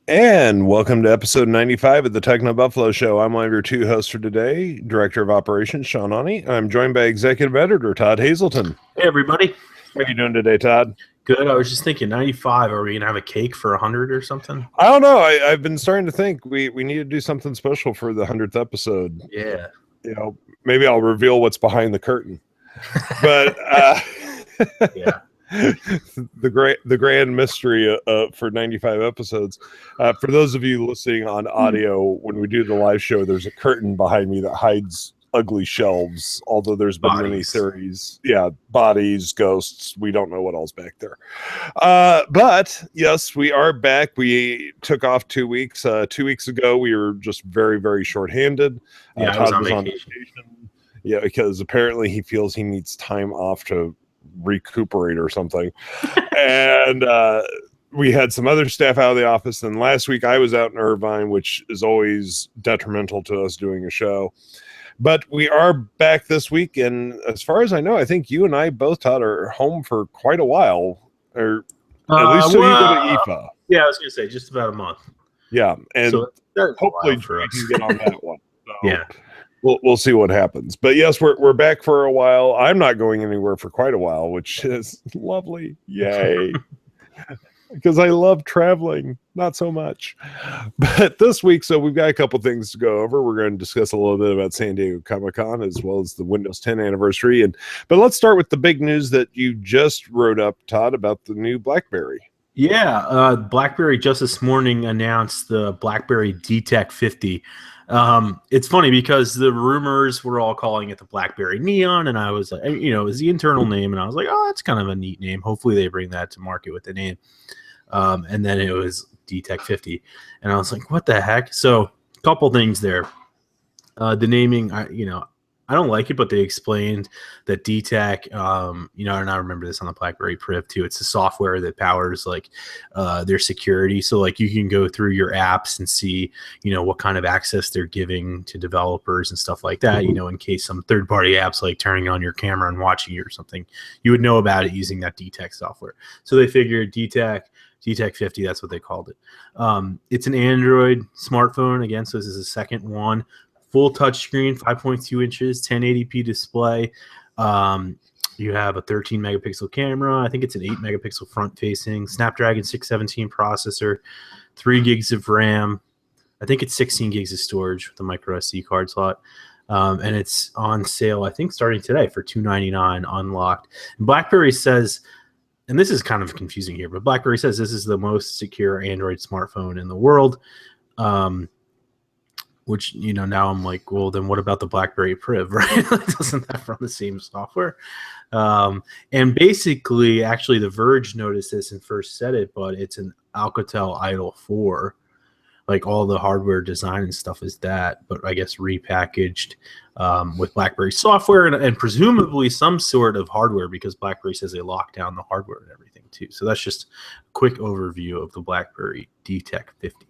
And welcome to episode 95 of the TechnoBuffalo Show. I'm one of your two hosts for today, Director of Operations, Sean Ani. I'm joined by Executive Editor, Todd Hazelton. Hey, everybody. How are you doing today, Todd? Good. I was just thinking, 95. Are we going to have a cake for 100 or something? I don't know. I've been starting to think we need to do something special for the 100th episode. Yeah. Maybe I'll reveal what's behind the curtain. But yeah. the grand mystery for 95 episodes. For those of you listening on audio, when we do the live show, there's a curtain behind me that hides ugly shelves, although there's been many series. Yeah, bodies, ghosts. We don't know what else back there. But yes, we are back. We took off 2 weeks. 2 weeks ago, we were just very, very short-handed. Yeah, Todd was on vacation. Yeah, because apparently he feels he needs time off to recuperate or something. And we had some other staff out of the office. And last week I was out in Irvine, which is always detrimental to us doing a show. But we are back this week. And as far as I know, I think you and I both, Todd, are home for quite a while. Or at least till you go to IFA. Yeah, I was going to say just about a month. Yeah. And so hopefully we can get on that one. So, yeah. We'll see what happens. But yes, we're back for a while. I'm not going anywhere for quite a while, which is lovely. Yay. Because I love traveling, not so much. But this week, so we've got a couple things to go over. We're going to discuss a little bit about San Diego Comic-Con as well as the Windows 10 anniversary. But let's start with the big news that you just wrote up, Todd, about the new BlackBerry. Yeah, BlackBerry just this morning announced the BlackBerry DTEC 50. It's funny because the rumors were all calling it the BlackBerry Neon, and I was like, it was the internal name, and I was like, oh, that's kind of a neat name. Hopefully they bring that to market with the name. And then it was DTEC 50, and I was like, what the heck? So a couple things there. The naming, I don't like it, but they explained that DTEC, and I remember this on the BlackBerry Priv too. It's the software that powers their security. So you can go through your apps and see, what kind of access they're giving to developers and stuff like that. In case some third-party apps like turning on your camera and watching you or something, you would know about it using that DTEC software. So they figured DTEC 50, that's what they called it. It's an Android smartphone again. So this is the second one. Full touchscreen, 5.2 inches, 1080p display. You have a 13 megapixel camera. I think it's an 8 megapixel front facing. Snapdragon 617 processor, 3 gigs of RAM. I think it's 16 gigs of storage with a micro SD card slot. And it's on sale, I think, starting today for $299 unlocked. And BlackBerry says, and this is kind of confusing here, but BlackBerry says this is the most secure Android smartphone in the world. Which, now I'm like, well, then what about the BlackBerry Priv, right? Doesn't that run the same software? And basically, actually, The Verge noticed this and first said it, but it's an Alcatel Idol 4. All the hardware design and stuff is that, but I guess repackaged with BlackBerry software and presumably some sort of hardware, because BlackBerry says they lock down the hardware and everything too. So that's just a quick overview of the BlackBerry DTEC 50.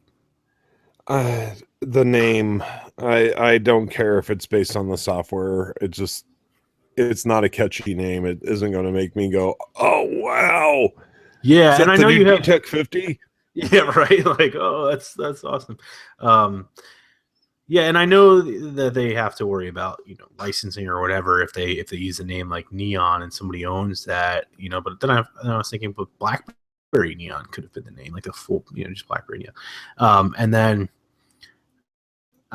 The name, I don't care if it's based on the software. It's not a catchy name. It isn't going to make me go, oh wow. Yeah, and I know you have DTEC 50. Yeah, right. Oh, that's awesome. Yeah, and I know that they have to worry about licensing or whatever if they use a name like Neon and somebody owns that. But then I was thinking, but BlackBerry Neon could have been the name, the full, just BlackBerry Neon. And then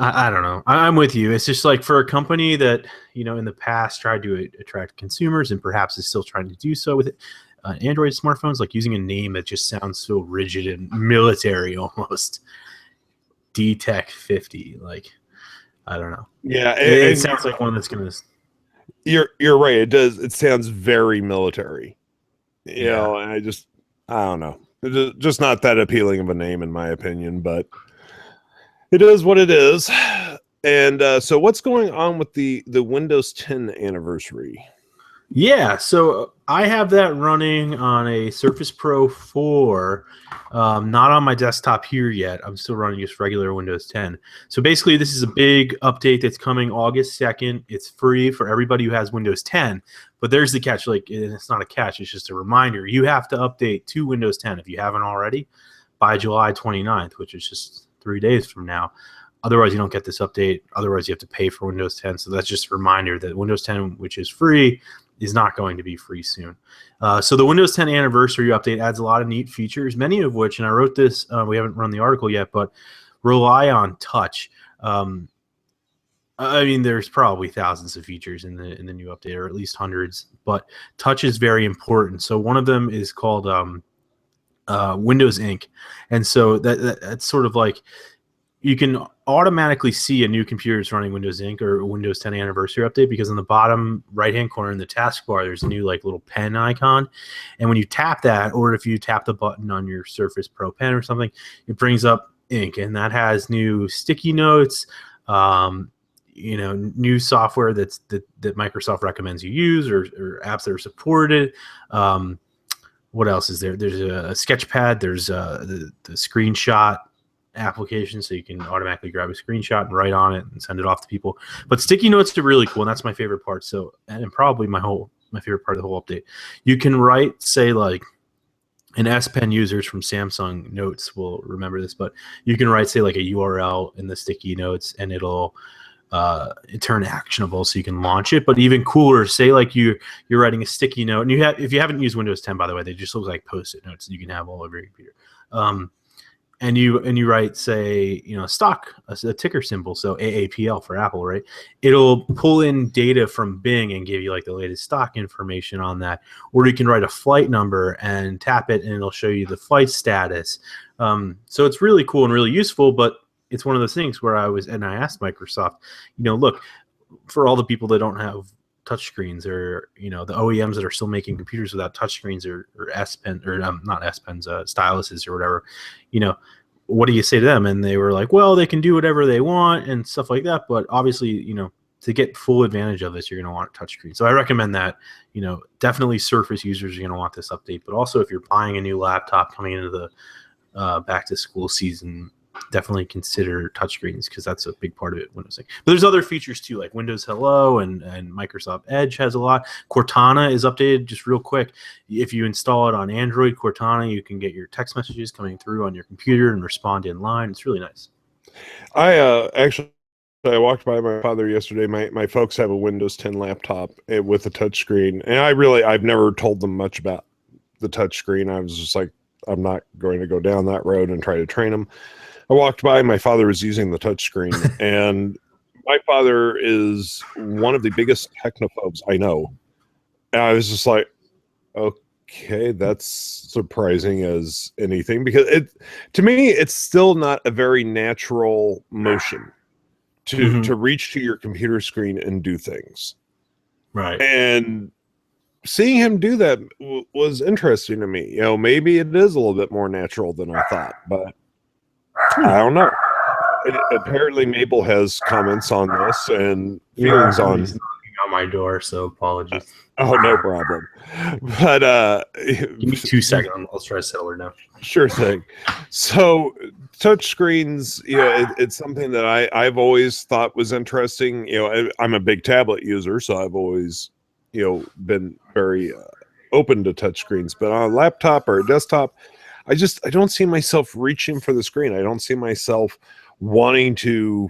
I don't know. I'm with you. It's just for a company that, in the past tried to attract consumers and perhaps is still trying to do so with Android smartphones, using a name that just sounds so rigid and military almost. DTEC 50. I don't know. Yeah. It sounds like one that's going to. You're right. It does. It sounds very military. And I don't know. It's just not that appealing of a name in my opinion, but it is what it is. And so what's going on with the Windows 10 anniversary? Yeah, so I have that running on a Surface Pro 4, not on my desktop here yet. I'm still running just regular Windows 10. So basically, this is a big update that's coming August 2nd. It's free for everybody who has Windows 10. But there's the catch. And it's not a catch. It's just a reminder. You have to update to Windows 10 if you haven't already. by July 29th, which is just 3 days from now. Otherwise, you don't get this update. Otherwise, you have to pay for Windows 10. So that's just a reminder that Windows 10, which is free, is not going to be free soon. So the Windows 10 anniversary update adds a lot of neat features, many of which, and I wrote this, we haven't run the article yet, but rely on touch. I mean, there's probably thousands of features in the new update, or at least hundreds, but touch is very important. So one of them is called Windows Ink. And so that's sort of like, you can automatically see a new computer is running Windows Ink or a Windows 10 anniversary update, because on the bottom right-hand corner in the taskbar, there's a new like little pen icon. And when you tap that, or if you tap the button on your Surface Pro pen or something, it brings up Ink, and that has new sticky notes, new software that Microsoft recommends you use, or apps that are supported. What else is there? There's a Sketchpad. There's the screenshot application, so you can automatically grab a screenshot and write on it and send it off to people. But sticky notes are really cool, and that's my favorite part. So, and probably my favorite part of the whole update. You can write, say, like, and S Pen users from Samsung Notes will remember this, but you can write, say, like a URL in the sticky notes, and it'll turn actionable, so you can launch it. But even cooler, say like you're writing a sticky note, and if you haven't used Windows 10, by the way, they just look like Post-it notes that you can have all over your computer. And you write, say, stock, a ticker symbol, so AAPL for Apple, right? It'll pull in data from Bing and give you like the latest stock information on that. Or you can write a flight number and tap it, and it'll show you the flight status. So it's really cool and really useful, but it's one of those things where I asked Microsoft, look, for all the people that don't have touchscreens, or the OEMs that are still making computers without touchscreens, or S Pen, or not S Pens, styluses or whatever, what do you say to them? And they were like, well, they can do whatever they want and stuff like that, but obviously, to get full advantage of this, you're going to want a touchscreen. So I recommend that. Definitely Surface users are going to want this update, but also if you're buying a new laptop coming into the back to school season, definitely consider touchscreens, because that's a big part of it. Windows 10. But there's other features too, like Windows Hello and Microsoft Edge has a lot. Cortana is updated. Just real quick, if you install it on Android, Cortana, you can get your text messages coming through on your computer and respond in line. It's really nice. I walked by my father yesterday. My folks have a Windows 10 laptop with a touchscreen, and I've never told them much about the touchscreen. I was just like, I'm not going to go down that road and try to train them. I walked by, my father was using the touchscreen, and my father is one of the biggest technophobes I know. And I was just like, okay, that's surprising as anything, because to me, it's still not a very natural motion to reach to your computer screen and do things. Right. And seeing him do that was interesting to me. Maybe it is a little bit more natural than I thought, but I don't know. Apparently, Mabel has comments on this and feelings on. He's knocking on my door, so apologies. Oh, no problem. But give me 2 seconds. I'll try to settle her down. Sure thing. So, touchscreens, it's something that I've always thought was interesting. I'm a big tablet user, so I've always, been very open to touchscreens. But on a laptop or a desktop, I don't see myself reaching for the screen. I don't see myself wanting to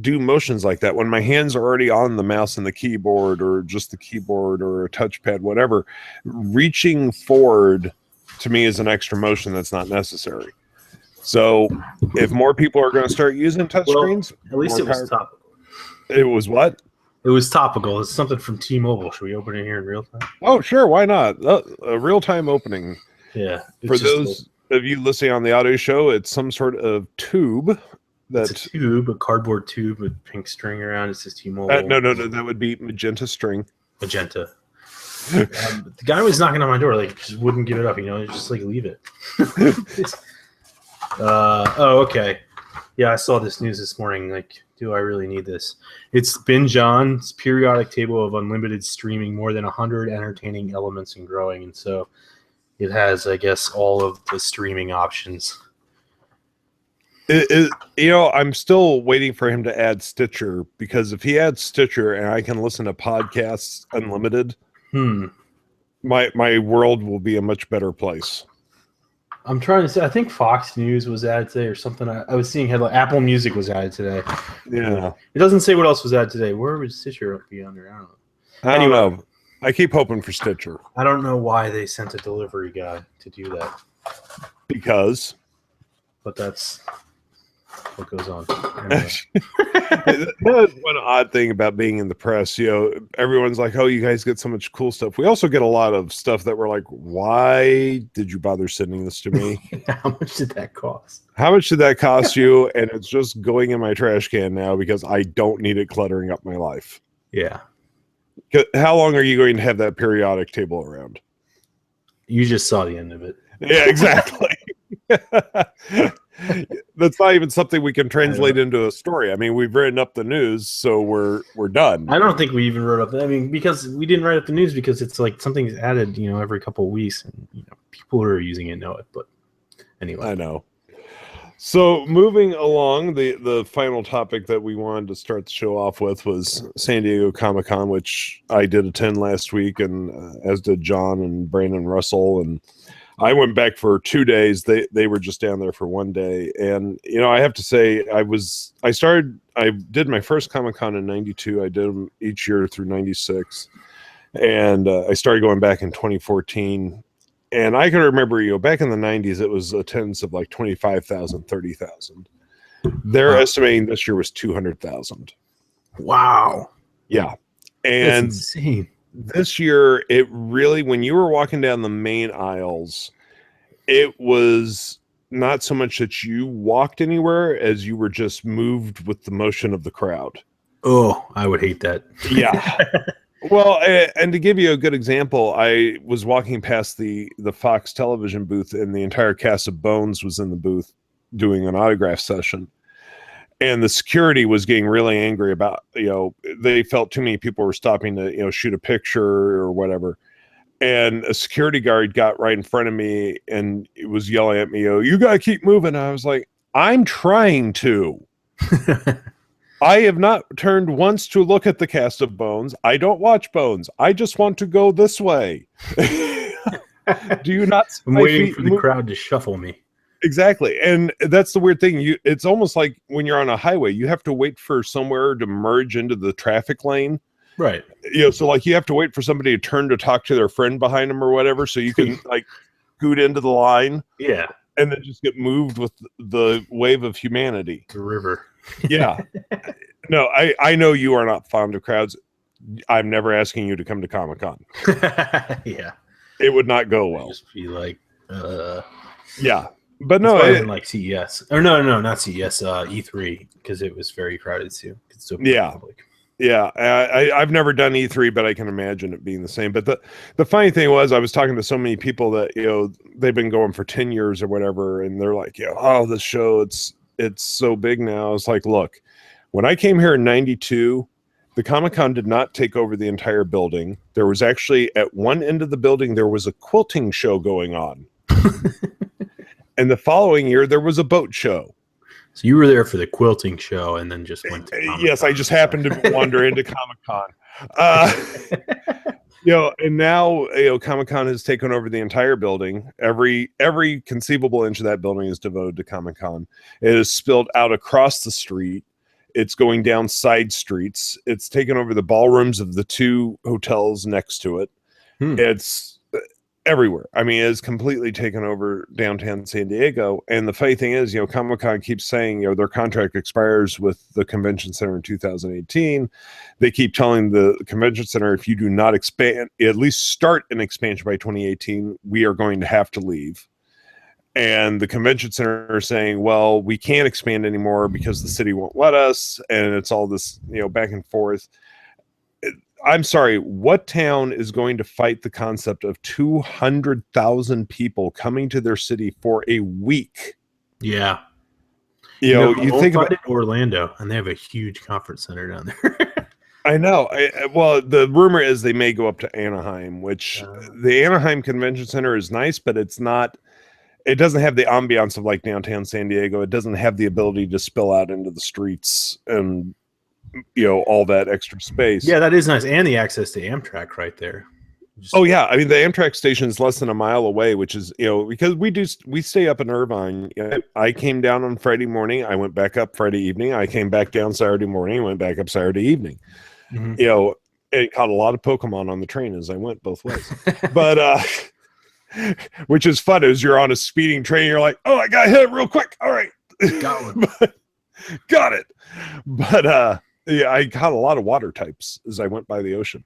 do motions like that when my hands are already on the mouse and the keyboard, or just the keyboard or a touchpad, whatever. Reaching forward to me is an extra motion that's not necessary. So if more people are going to start using touchscreens, at least it was topical. It was what? It was topical. It's something from T-Mobile. Should we open it here in real time? Oh, sure. Why not? A real-time opening. Yeah. For those of you listening on the audio show, it's some sort of tube. It's a tube, a cardboard tube with pink string around. It says T-Mobile. No. That would be magenta string. Magenta. The guy was knocking on my door, like, just wouldn't give it up. Just like leave it. Okay. Yeah, I saw this news this morning. Like, do I really need this? It's Binge On's periodic table of unlimited streaming, more than 100 entertaining elements and growing. And so it has, I guess, all of the streaming options. I'm still waiting for him to add Stitcher, because if he adds Stitcher and I can listen to podcasts unlimited, my world will be a much better place. I'm trying to say. I think Fox News was added today or something. I was seeing headline. Apple Music was added today. Yeah. It doesn't say what else was added today. Where would Stitcher be under? I don't know. I don't know. I keep hoping for Stitcher. I don't know why they sent a delivery guy to do that. Because. But that's what goes on. That's one odd thing about being in the press. You know, everyone's like, "Oh, you guys get so much cool stuff." We also get a lot of stuff that we're like, "Why did you bother sending this to me? How much did that cost? How much did that cost you?" And it's just going in my trash can now because I don't need it cluttering up my life. Yeah. How long are you going to have that periodic table around? You just saw the end of it. Yeah, exactly. That's not even something we can translate into a story. I mean, we've written up the news, so we're done. I don't think we even wrote up. I mean, because we didn't write up the news because it's like something's added, every couple of weeks, and people who are using it know it. But anyway, I know. So moving along, the final topic that we wanted to start the show off with was San Diego Comic-Con, which I did attend last week, and as did John and Brandon Russell, and I went back for 2 days. They were just down there for 1 day. And, I have to say, I did my first Comic-Con in 92. I did them each year through 96. And I started going back in 2014. And I can remember, back in the 90s, it was attendance of like 25,000, 30,000. They're estimating this year was 200,000. Wow. Yeah. And that's insane. This year, it really, when you were walking down the main aisles, it was not so much that you walked anywhere as you were just moved with the motion of the crowd. Oh, I would hate that. Yeah. Well, and to give you a good example, I was walking past the Fox television booth, and the entire cast of Bones was in the booth doing an autograph session. And the security was getting really angry about, they felt too many people were stopping to, shoot a picture or whatever. And a security guard got right in front of me and it was yelling at me, "You got to keep moving." And I was like, "I'm trying to." I have not turned once to look at the cast of Bones. I don't watch Bones. I just want to go this way. Do you not? I'm waiting for the crowd to shuffle me. Exactly. And that's the weird thing. It's almost like when you're on a highway, you have to wait for somewhere to merge into the traffic lane. Right. So like you have to wait for somebody to turn to talk to their friend behind them or whatever, so you can like scoot into the line. Yeah. And then just get moved with the wave of humanity. The river. Yeah. No, I know you are not fond of crowds. I'm never asking you to come to Comic-Con. Yeah. It would not go well. Just be like, yeah. But no, I didn't like CES. Or no, not CES, E3, because it was very crowded too. It's so public. Yeah. I've never done E3, but I can imagine it being the same. But the funny thing was, I was talking to so many people that, they've been going for 10 years or whatever, and they're like, "Oh, this show, it's so big now." It's like, look, when I came here in 92, the Comic-Con did not take over the entire building. There was actually, at one end of the building, there was a quilting show going on. And the following year, there was a boat show. So you were there for the quilting show and then just went to Comic-Con. Yes, I just happened to wander into Comic-Con. And now, Comic-Con has taken over the entire building. Every conceivable inch of that building is devoted to Comic-Con. It is spilled out across the street. It's going down side streets. It's taken over the ballrooms of the 2 hotels next to it. It's everywhere. I mean, it's completely taken over downtown San Diego. And the funny thing is, Comic-Con keeps saying, their contract expires with the convention center in 2018. They keep telling the convention center, if you do not expand, at least start an expansion by 2018, we are going to have to leave. And the convention center are saying, well, we can't expand anymore because the city won't let us. And it's all this, back and forth. I'm sorry, what town is going to fight the concept of 200,000 people coming to their city for a week? Yeah. You think about Orlando, and they have a huge conference center down there. I know. Well, the rumor is they may go up to Anaheim, which the Anaheim Convention Center is nice, but it doesn't have the ambiance of like downtown San Diego. It doesn't have the ability to spill out into the streets and all that extra space. Yeah, that is nice. And the access to Amtrak right there. Oh yeah, I mean the Amtrak station is less than a mile away, which is because we stay up in Irvine. I came down on Friday morning, I went back up Friday evening, I came back down Saturday morning, went back up Saturday evening. It caught a lot of Pokemon on the train as I went both ways, but which is fun as you're on a speeding train, you're like, oh, I got hit real quick, all right, got one. got it, but yeah, I caught a lot of water types as I went by the ocean.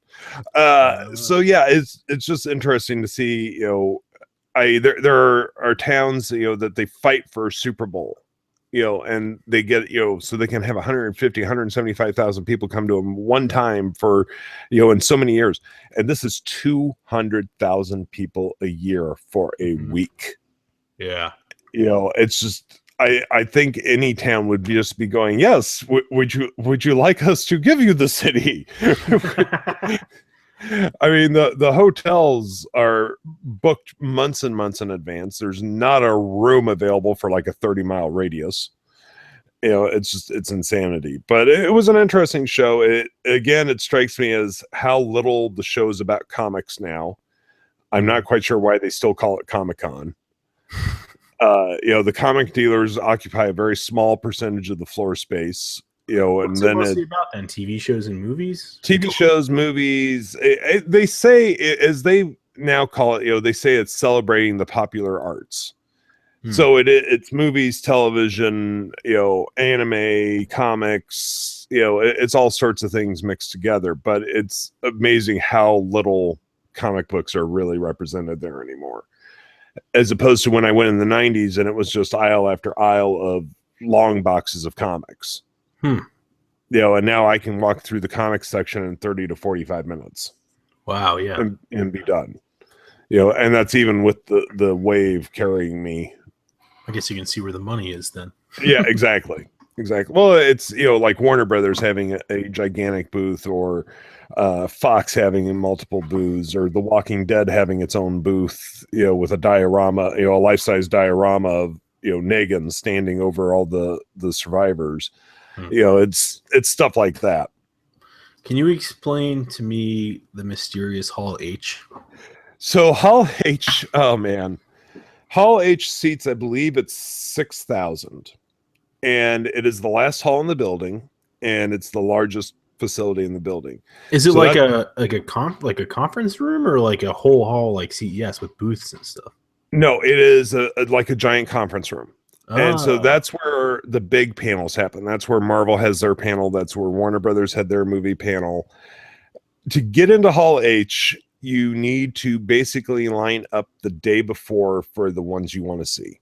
So yeah, it's just interesting to see. There are towns that they fight for Super Bowl, and they get so they can have 150, 175,000 people come to them one time for in so many years, and this is 200,000 people a year for a week. Yeah, it's just. I think any town would just be going, yes, would you like us to give you the city? I mean, the hotels are booked months and months in advance. There's not a room available for like a 30-mile radius. It's insanity. But it was an interesting show. It strikes me as how little the show is about comics now. I'm not quite sure why they still call it Comic-Con. The comic dealers occupy a very small percentage of the floor space. What's and then mostly about then? TV shows and movies. TV shows, movies. They say, as they now call it, they say it's celebrating the popular arts. So it's movies, television, anime, comics. It's all sorts of things mixed together. But it's amazing how little comic books are really represented there anymore. As opposed to when I went in the 90s and it was just aisle after aisle of long boxes of comics. And now I can walk through the comics section in 30 to 45 minutes. Wow, yeah. And be done. And that's even with the wave carrying me. I guess you can see where the money is then. Yeah, exactly. Exactly. Well, it's, like Warner Brothers having a gigantic booth, or Fox having multiple booths, or The Walking Dead having its own booth, with a diorama, a life-size diorama of, Negan standing over all the survivors. It's stuff like that. Can you explain to me the mysterious Hall H? So Hall H, oh man. Hall H seats, I believe it's 6,000. And it is the last hall in the building, and it's the largest facility in the building. Is it so like a conference room, or like a whole hall like CES with booths and stuff? No, it is like a giant conference room. And so that's where the big panels happen. That's where Marvel has their panel. That's where Warner Brothers had their movie panel. To get into Hall H, you need to basically line up the day before for the ones you want to see.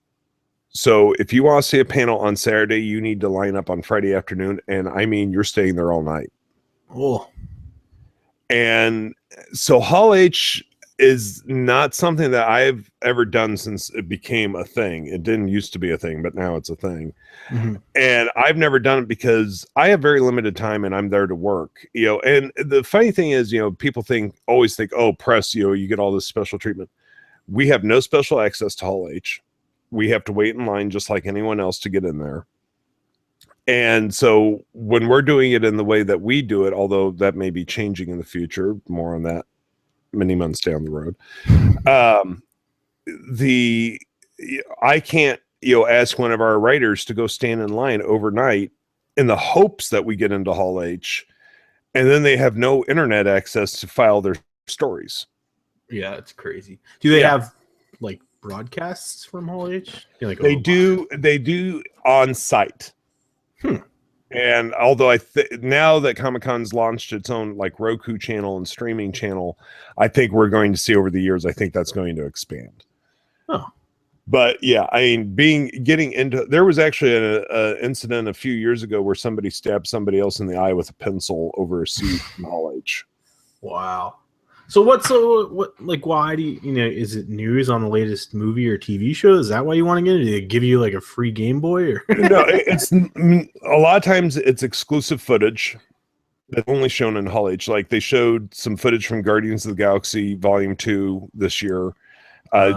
So if you want to see a panel on Saturday, you need to line up on Friday afternoon. And I mean, you're staying there all night. Oh. And so Hall H is not something that I've ever done since it became a thing. It didn't used to be a thing, but now it's a thing. And I've never done it because I have very limited time and I'm there to work, and the funny thing is, people always think, oh, press, you get all this special treatment. We have no special access to Hall H. We have to wait in line just like anyone else to get in there. And so when we're doing it in the way that we do it, although that may be changing in the future, more on that many months down the road, I can't, ask one of our writers to go stand in line overnight in the hopes that we get into Hall H, and then they have no internet access to file their stories. Yeah, it's crazy. Do they have like broadcasts from Hall H? They do on site. And although now that Comic-Con's launched its own like Roku channel and streaming channel, I think we're going to see over the years, I think that's going to expand. Oh. But yeah, I mean, getting into, there was actually an incident a few years ago where somebody stabbed somebody else in the eye with a pencil over a seat in Hall H. Wow. So why do you, is it news on the latest movie or TV show? Is that why you want to get it? Did they give you like a free Game Boy? Or? No, it's a lot of times it's exclusive footage that's only shown in Hall H. Like they showed some footage from Guardians of the Galaxy Volume 2 this year.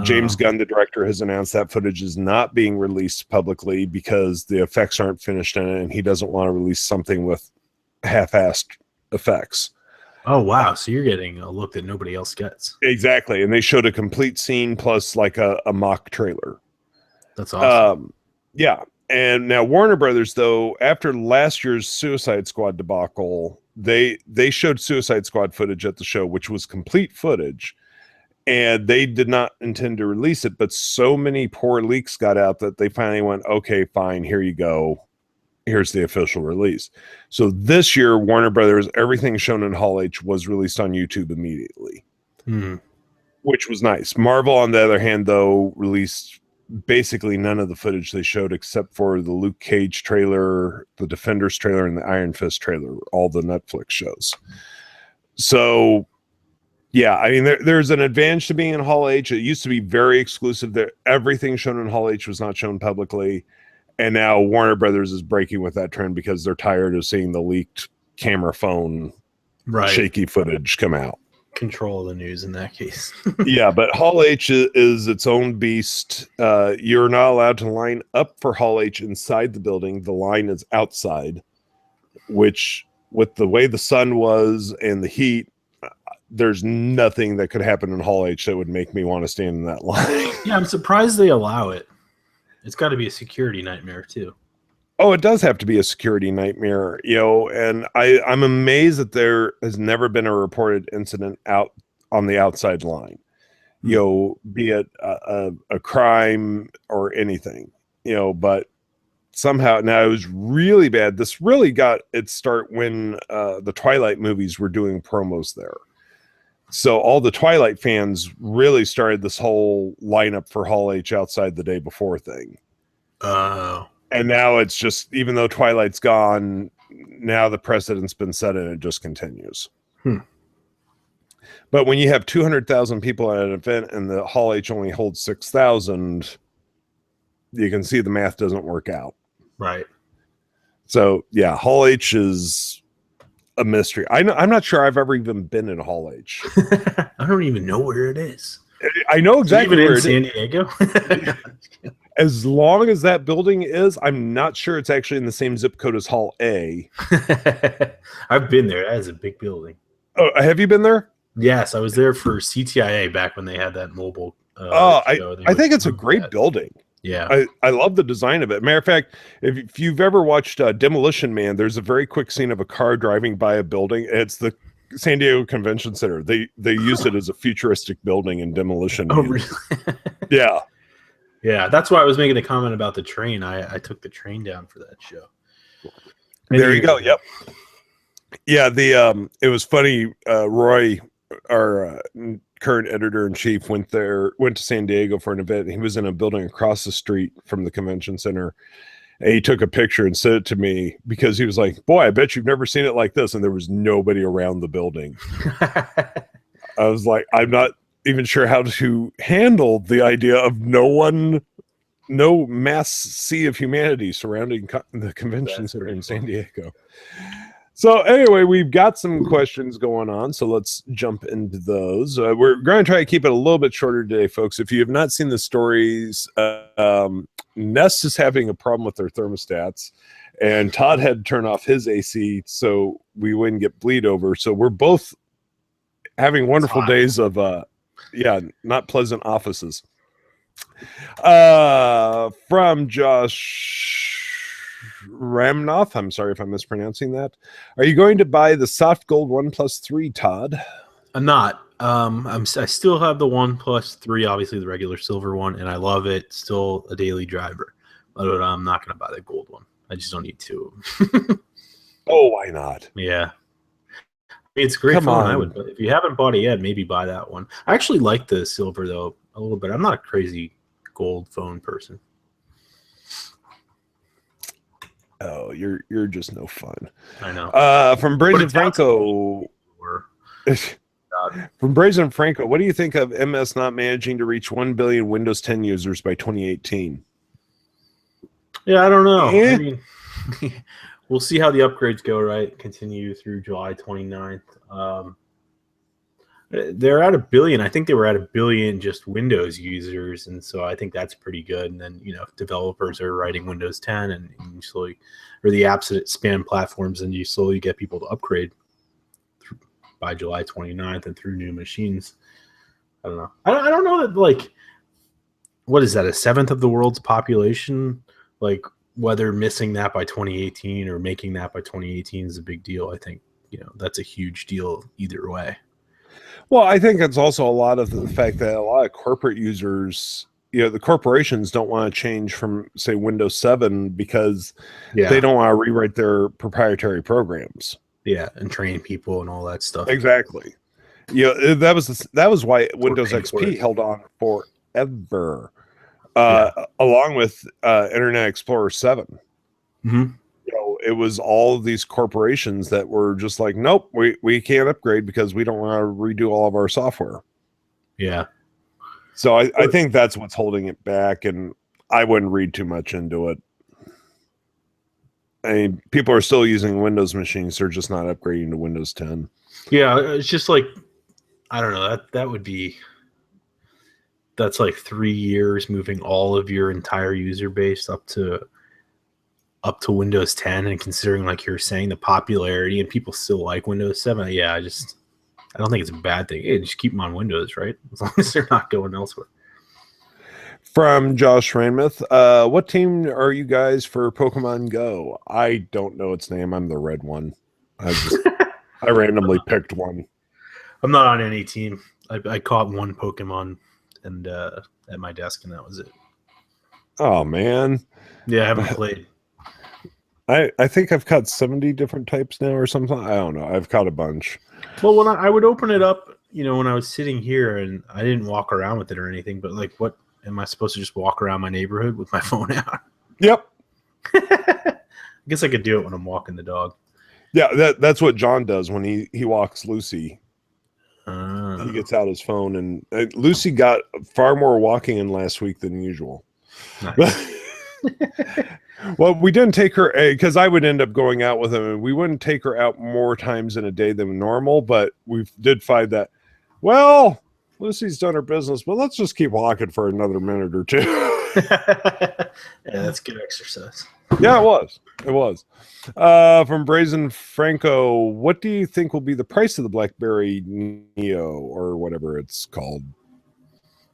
James Gunn, the director, has announced that footage is not being released publicly because the effects aren't finished in it, and he doesn't want to release something with half-assed effects. Oh, wow. So you're getting a look that nobody else gets. Exactly. And they showed a complete scene plus like a mock trailer. That's awesome. Yeah. And now Warner Brothers, though, after last year's Suicide Squad debacle, they showed Suicide Squad footage at the show, which was complete footage. And they did not intend to release it, but so many poor leaks got out that they finally went, okay, fine, here you go. Here's the official release. So this year, Warner Brothers, everything shown in Hall H was released on YouTube immediately, which was nice. Marvel, on the other hand, though, released basically none of the footage they showed except for the Luke Cage trailer, the Defenders trailer, and the Iron Fist trailer, all the Netflix shows. So, yeah, I mean, there's an advantage to being in Hall H. It used to be very exclusive. That everything shown in Hall H was not shown publicly. And now Warner Brothers is breaking with that trend because they're tired of seeing the leaked camera phone shaky footage come out. Control the news in that case. Yeah, but Hall H is its own beast. You're not allowed to line up for Hall H inside the building. The line is outside, which with the way the sun was and the heat, there's nothing that could happen in Hall H that would make me want to stand in that line. Yeah, I'm surprised they allow it. It's got to be a security nightmare too. Oh, it does have to be a security nightmare, and I'm amazed that there has never been a reported incident out on the outside line, be it a crime or anything, but somehow now it was really bad. This really got its start when the Twilight movies were doing promos there. So all the Twilight fans really started this whole lineup for Hall H outside the day before thing. Oh. And now it's just, even though Twilight's gone, now the precedent's been set and it just continues. But when you have 200,000 people at an event and the Hall H only holds 6,000, you can see the math doesn't work out. Right. So, yeah, Hall H is a mystery. I'm not sure I've ever even been in Hall H. I don't even know where it is. I know exactly where it is. San Diego? As long as that building is, I'm not sure it's actually in the same zip code as Hall A. I've been there. That is a big building. Oh, have you been there? Yes, I was there for CTIA back when they had that mobile. I think it's a great building. Yeah. I love the design of it. Matter of fact, if you've ever watched Demolition Man, there's a very quick scene of a car driving by a building. It's the San Diego Convention Center. They used it as a futuristic building in Demolition Man. Oh, really? Yeah. Yeah, that's why I was making a comment about the train. I took the train down for that show. There you go. Yep. Yeah, it was funny. Roy, our current editor-in-chief, went to San Diego for an event. He was in a building across the street from the convention center. And he took a picture and sent it to me because he was like, boy, I bet you've never seen it like this. And there was nobody around the building. I was like, I'm not even sure how to handle the idea of no mass sea of humanity surrounding the convention center in San Diego. So anyway, we've got some questions going on, so let's jump into those. We're going to try to keep it a little bit shorter today, folks. If you have not seen the stories, Nest is having a problem with their thermostats, and Todd had to turn off his AC so we wouldn't get bleed over. So we're both having wonderful days of not pleasant offices. From Josh Ramnoth, I'm sorry if I'm mispronouncing that. Are you going to buy the soft gold OnePlus 3, Todd? I'm not. I still have the OnePlus 3, obviously the regular silver one, and I love it. Still a daily driver, but I'm not going to buy the gold one. I just don't need two of them. Oh, why not? Yeah. It's great phone. I would, if you haven't bought it yet, maybe buy that one. I actually like the silver though a little bit. I'm not a crazy gold phone person. Oh, you're just no fun. I know. From Brazen Franco. From Brazen Franco, what do you think of MS not managing to reach 1 billion Windows 10 users by 2018? Yeah, I don't know. I mean, we'll see how the upgrades go, right? Continue through July 29th. They're at 1 billion. I think they were at 1 billion just Windows users, and so I think that's pretty good. And then, if developers are writing Windows 10 and you slowly, or the apps that span platforms, and you slowly get people to upgrade by July 29th and through new machines. I don't know. I don't know that, like, what is that, a seventh of the world's population? Like, whether missing that by 2018 or making that by 2018 is a big deal. I think, that's a huge deal either way. Well, I think it's also a lot of the fact that a lot of corporate users, the corporations don't want to change from, say, Windows 7 because they don't want to rewrite their proprietary programs. Yeah, and train people and all that stuff. Exactly. That was why Windows XP held on forever, along with Internet Explorer 7. Mm-hmm. It was all of these corporations that were just like, nope, we can't upgrade because we don't want to redo all of our software. Yeah. So I think that's what's holding it back, and I wouldn't read too much into it. I mean, people are still using Windows machines; they're just not upgrading to Windows 10. Yeah, it's just like, I don't know. That's like 3 years moving all of your entire user base up to Windows 10, and considering, like you're saying, the popularity and people still like Windows 7. Yeah, I don't think it's a bad thing. Hey, just keep them on Windows, right? As long as they're not going elsewhere. From Josh Rainmouth, what team are you guys for Pokemon Go? I don't know its name. I'm the red one. I randomly picked one. I'm not on any team. I caught one Pokemon and at my desk, and that was it. Oh, man. Yeah, I haven't played. I think I've caught 70 different types now or something. I don't know. I've caught a bunch. Well, when I would open it up, when I was sitting here, and I didn't walk around with it or anything, but like, what am I supposed to just walk around my neighborhood with my phone out? Yep. I guess I could do it when I'm walking the dog. Yeah, that's what John does when he walks Lucy. He gets out his phone, and Lucy got far more walking in last week than usual. Nice. Well, we didn't take her because I would end up going out with him, and we wouldn't take her out more times in a day than normal. But we did find that, well, Lucy's done her business, but let's just keep walking for another minute or two. Yeah, that's good exercise. Yeah, it was. From Brazen Franco, what do you think will be the price of the BlackBerry Neo, or whatever it's called?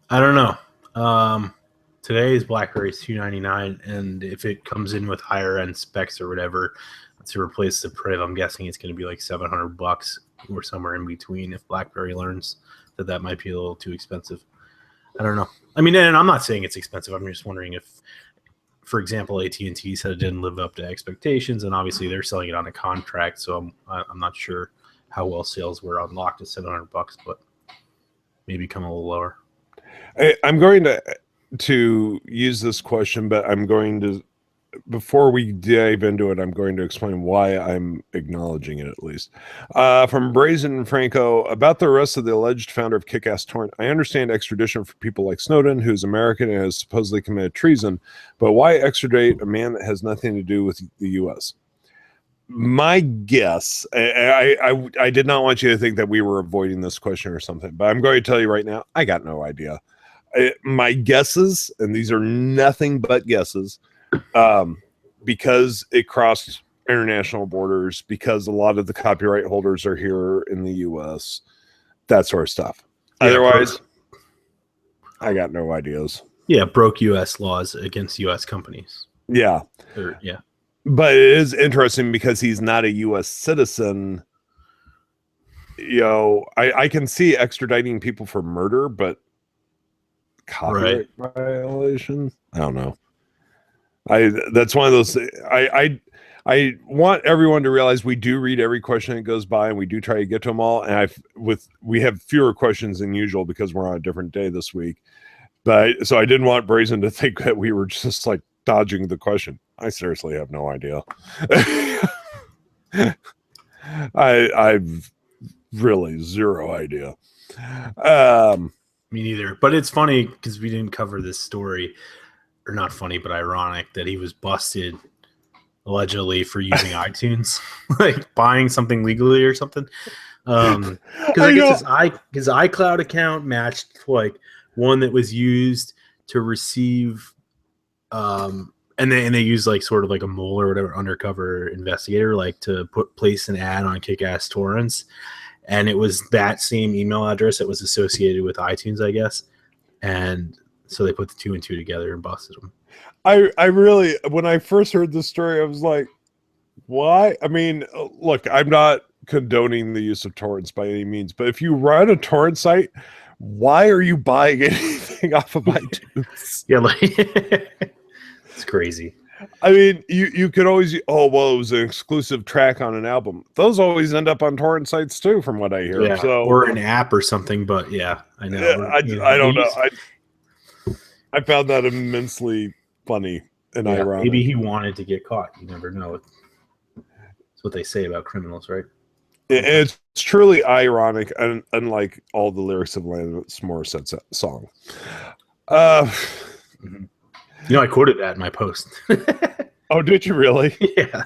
I don't know. Today's BlackBerry is $299, and if it comes in with higher end specs or whatever to replace the Priv, I'm guessing it's going to be like $700 or somewhere in between. If BlackBerry learns that might be a little too expensive, I don't know. I mean, and I'm not saying it's expensive. I'm just wondering if, for example, AT&T said it didn't live up to expectations, and obviously they're selling it on a contract, so I'm not sure how well sales were unlocked at $700, but maybe come a little lower. I'm going to use this question, but I'm going to, before we dive into it, I'm going to explain why I'm acknowledging it, at least. From Brazen Franco, about the arrest of the alleged founder of Kick-Ass Torrent, I understand extradition for people like Snowden, who's American and has supposedly committed treason, but why extradite a man that has nothing to do with the U.S.? My guess, I did not want you to think that we were avoiding this question or something, but I'm going to tell you right now, I got no idea. My guesses, and these are nothing but guesses, because it crossed international borders, because a lot of the copyright holders are here in the U.S., that sort of stuff. Yeah, otherwise, I got no ideas. Yeah, broke U.S. laws against U.S. companies. Yeah. Yeah. But it is interesting because he's not a U.S. citizen. I can see extraditing people for murder, but copyright violation, I don't know. That's one of those. I want everyone to realize we do read every question that goes by, and we do try to get to them all. And we have fewer questions than usual because we're on a different day this week. But so I didn't want Brazen to think that we were just like dodging the question. I seriously have no idea. I've really zero idea. Me neither. But it's funny because we didn't cover this story, or not funny, but ironic that he was busted allegedly for using iTunes, like buying something legally or something. Because I guess his iCloud account matched like one that was used to receive, and they used like sort of like a mole or whatever, undercover investigator, like to place an ad on Kick-Ass Torrents. and it was that same email address that was associated with iTunes, I guess. And so they put the 2 and 2 together and busted them. I really, when I first heard this story, I was like, why? I mean, look, I'm not condoning the use of torrents by any means, but if you run a torrent site, why are you buying anything off of iTunes? Yeah, like it's crazy. I mean, you could always, oh, well, it was an exclusive track on an album. Those always end up on torrent sites too, from what I hear. Yeah, so, or an app or something, but yeah, I know. Yeah, I don't know. I found that immensely funny and ironic. Maybe he wanted to get caught. You never know. That's what they say about criminals, right? It's truly ironic, and unlike all the lyrics of Alanis Morissette's song. You know, I quoted that in my post. Oh, did you really? Yeah.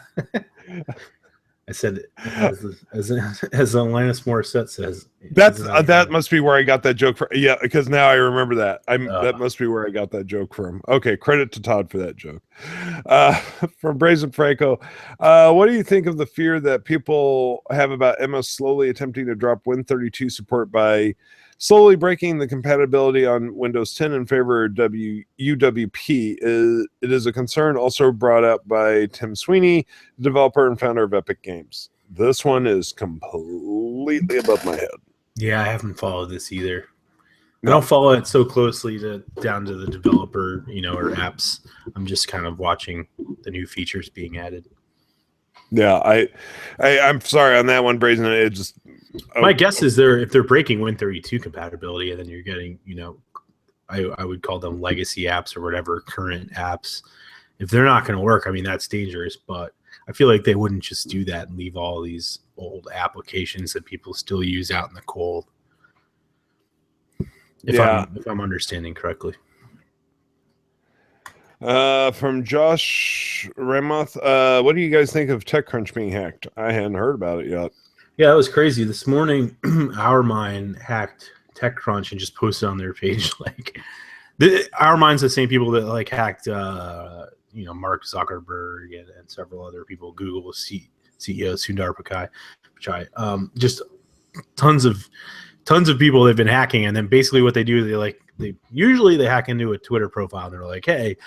I said, as Alanis Morissette says. That must be where I got that joke from. Yeah, because now I remember that. That must be where I got that joke from. Okay, credit to Todd for that joke. From Brazen Franco, what do you think of the fear that people have about MS slowly attempting to drop Win32 support by slowly breaking the compatibility on Windows 10 in favor of UWP? It is a concern also brought up by Tim Sweeney, developer and founder of Epic Games. This one is completely above my head. Yeah, I haven't followed this either. I don't follow it so closely down to the developer, or apps. I'm just kind of watching the new features being added. Yeah, I'm sorry on that one, Brazen. It just my guess is if they're breaking Win32 compatibility, and then you're getting, I would call them legacy apps or whatever, current apps. If they're not going to work, I mean, that's dangerous. But I feel like they wouldn't just do that and leave all these old applications that people still use out in the cold. If I'm understanding correctly. From Josh Ramoth, what do you guys think of TechCrunch being hacked? I hadn't heard about it yet. Yeah, that was crazy. This morning, OurMind hacked TechCrunch and just posted on their page OurMind's the same people that hacked Mark Zuckerberg and several other people, Google CEO Sundar Pichai, just tons of people they've been hacking. And then basically what they do, they usually hack into a Twitter profile and they're like, hey,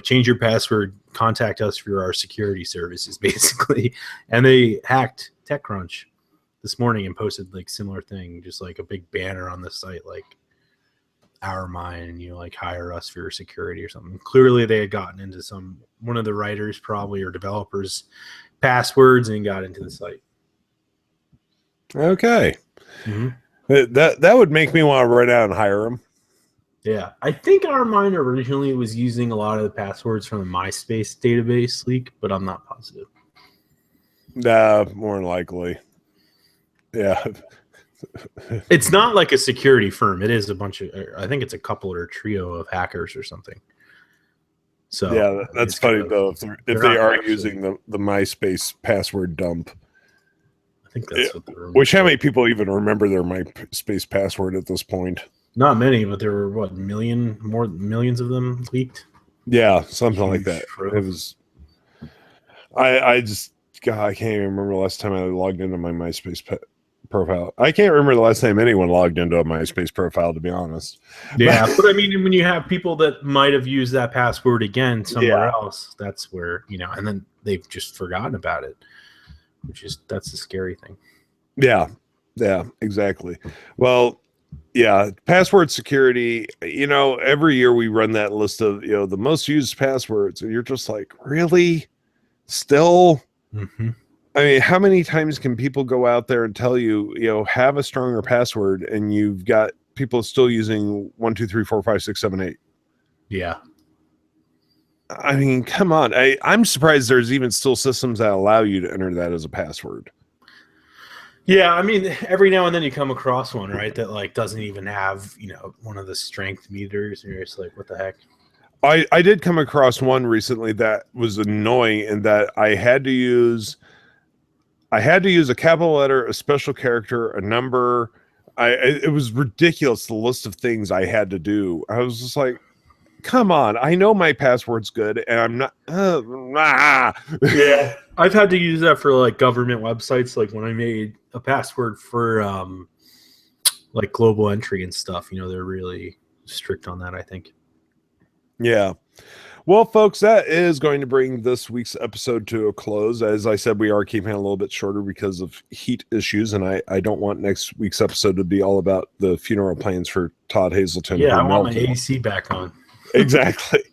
change your password, contact us for our security services, basically. And they hacked TechCrunch this morning and posted similar thing, just a big banner on the site, OurMind, and hire us for your security or something. Clearly they had gotten into one of the writers probably or developers passwords and got into the site. Okay. Mm-hmm. That would make me want to run out and hire them. Yeah, I think OurMind originally was using a lot of the passwords from the MySpace database leak, but I'm not positive. More than likely. Yeah. It's not like a security firm. It is a bunch of, I think it's a couple or a trio of hackers or something. So yeah, that's funny though. If they are using the MySpace password dump. I think that's what the rumor. Which how many people even remember their MySpace password at this point? Not many, but there were millions of them leaked. Yeah, something like that. It was. I can't even remember the last time I logged into my MySpace profile. I can't remember the last time anyone logged into a MySpace profile, to be honest. Yeah, but I mean, when you have people that might have used that password again somewhere else, that's where, and then they've just forgotten about it, that's the scary thing. Yeah, exactly. Well, yeah, password security, every year we run that list of, the most used passwords, and you're just like, really? Still? Mm-hmm. I mean, how many times can people go out there and tell you, have a stronger password, and you've got people still using 1, 2, 3, 4, 5, 6, 7, 8? Yeah. I mean, come on. I'm surprised there's even still systems that allow you to enter that as a password. Yeah, I mean, every now and then you come across one, right, that doesn't even have, one of the strength meters, and you're just like, what the heck? I did come across one recently that was annoying in that I had to use a capital letter, a special character, a number. It was ridiculous, the list of things I had to do. I was just like, come on. I know my password's good, and I'm not. Yeah, I've had to use that for like government websites, like when I made a password for like global entry and stuff. They're really strict on that, I think. Yeah. Well, folks, that is going to bring this week's episode to a close. As I said, we are keeping it a little bit shorter because of heat issues, and I don't want next week's episode to be all about the funeral plans for Todd Hazelton. Yeah, I want my AC back on. Exactly.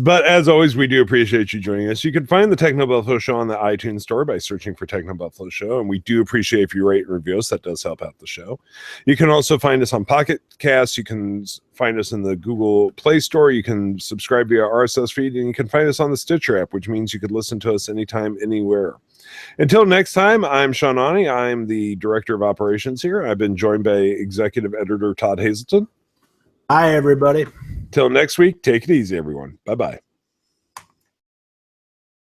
But as always, we do appreciate you joining us. You can find the TechnoBuffalo Show on the iTunes store by searching for TechnoBuffalo Show, and we do appreciate if you rate and review us. That does help out the show. You can also find us on Pocket Casts. You can find us in the Google Play Store. You can subscribe via RSS feed, and you can find us on the Stitcher app, which means you could listen to us anytime, anywhere. Until next time, I'm Sean Ani. I'm the Director of Operations here. I've been joined by Executive Editor Todd Hazelton. Hi, everybody. Till next week, take it easy, everyone. Bye-bye.